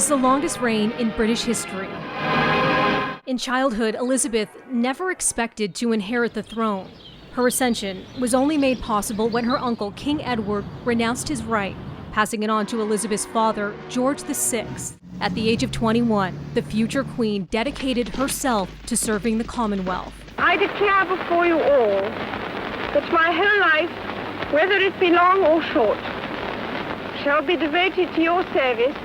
was the longest reign in British history. In childhood, Elizabeth never expected to inherit the throne. Her ascension was only made possible when her uncle, King Edward, renounced his right, passing it on to Elizabeth's father, George VI. At the age of 21, the future queen dedicated herself to serving the Commonwealth. I declare before you all that my whole life, whether it be long or short, shall be devoted to your service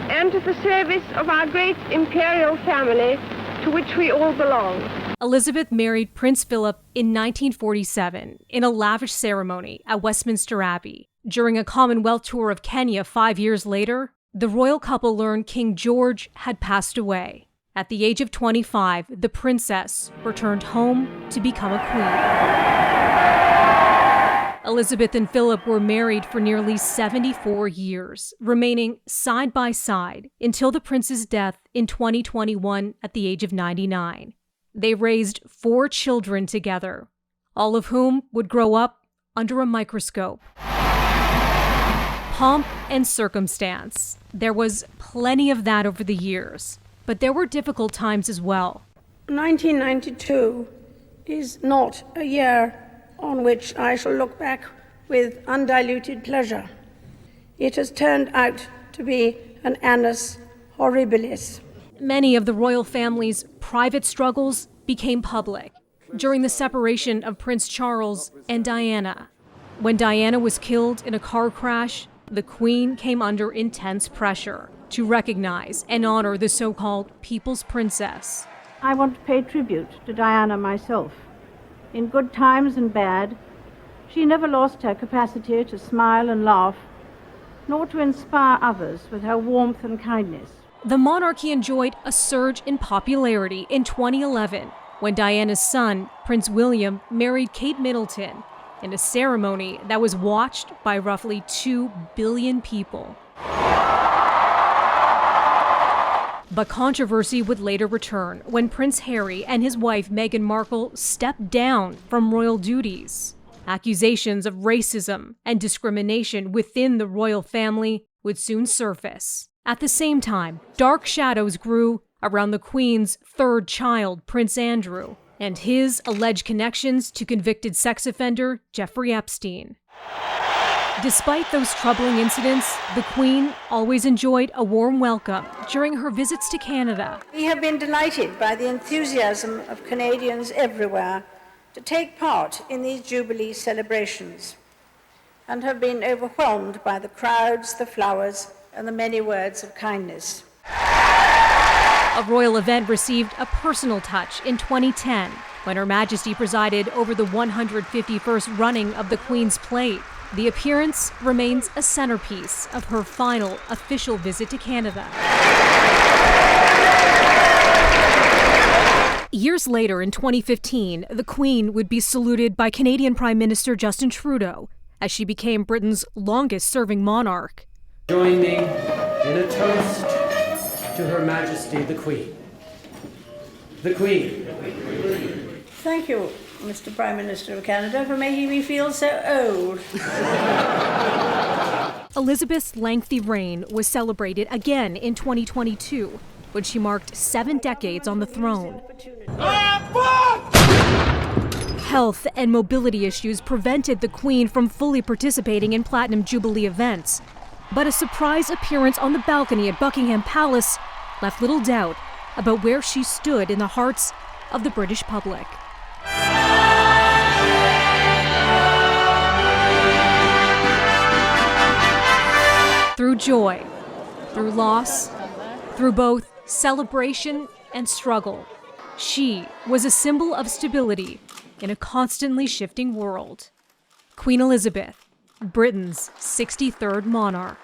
and to the service of our great imperial family to which we all belong. Elizabeth married Prince Philip in 1947 in a lavish ceremony at Westminster Abbey. During a Commonwealth tour of Kenya 5 years later, the royal couple learned King George had passed away. At the age of 25, the princess returned home to become a queen. Elizabeth and Philip were married for nearly 74 years, remaining side by side until the prince's death in 2021 at the age of 99. They raised 4 children together, all of whom would grow up under a microscope. Pomp and circumstance. There was plenty of that over the years, but there were difficult times as well. 1992 is not a year on which I shall look back with undiluted pleasure. It has turned out to be an annus horribilis. Many of the royal family's private struggles became public during the separation of Prince Charles and Diana. When Diana was killed in a car crash, the Queen came under intense pressure to recognize and honor the so-called People's Princess. I want to pay tribute to Diana myself. In good times and bad, she never lost her capacity to smile and laugh, nor to inspire others with her warmth and kindness. The monarchy enjoyed a surge in popularity in 2011 when Diana's son, Prince William, married Kate Middleton in a ceremony that was watched by roughly 2 billion people. But controversy would later return when Prince Harry and his wife Meghan Markle stepped down from royal duties. Accusations of racism and discrimination within the royal family would soon surface. At the same time, dark shadows grew around the Queen's 3rd child, Prince Andrew, and his alleged connections to convicted sex offender Jeffrey Epstein. Despite those troubling incidents, the Queen always enjoyed a warm welcome during her visits to Canada. We have been delighted by the enthusiasm of Canadians everywhere to take part in these Jubilee celebrations, and have been overwhelmed by the crowds, the flowers, and the many words of kindness. A royal event received a personal touch in 2010 when Her Majesty presided over the 151st running of the Queen's Plate. The appearance remains a centerpiece of her final official visit to Canada. Years later, in 2015, the Queen would be saluted by Canadian Prime Minister Justin Trudeau as she became Britain's longest-serving monarch. Join me in a toast to Her Majesty the Queen. The Queen. Thank you, Mr. Prime Minister of Canada, for making me feel so old. Elizabeth's lengthy reign was celebrated again in 2022 when she marked 7 decades on the throne. Health and mobility issues prevented the Queen from fully participating in Platinum Jubilee events. But a surprise appearance on the balcony at Buckingham Palace left little doubt about where she stood in the hearts of the British public. Through joy, through loss, through both celebration and struggle, she was a symbol of stability in a constantly shifting world. Queen Elizabeth, Britain's 63rd monarch.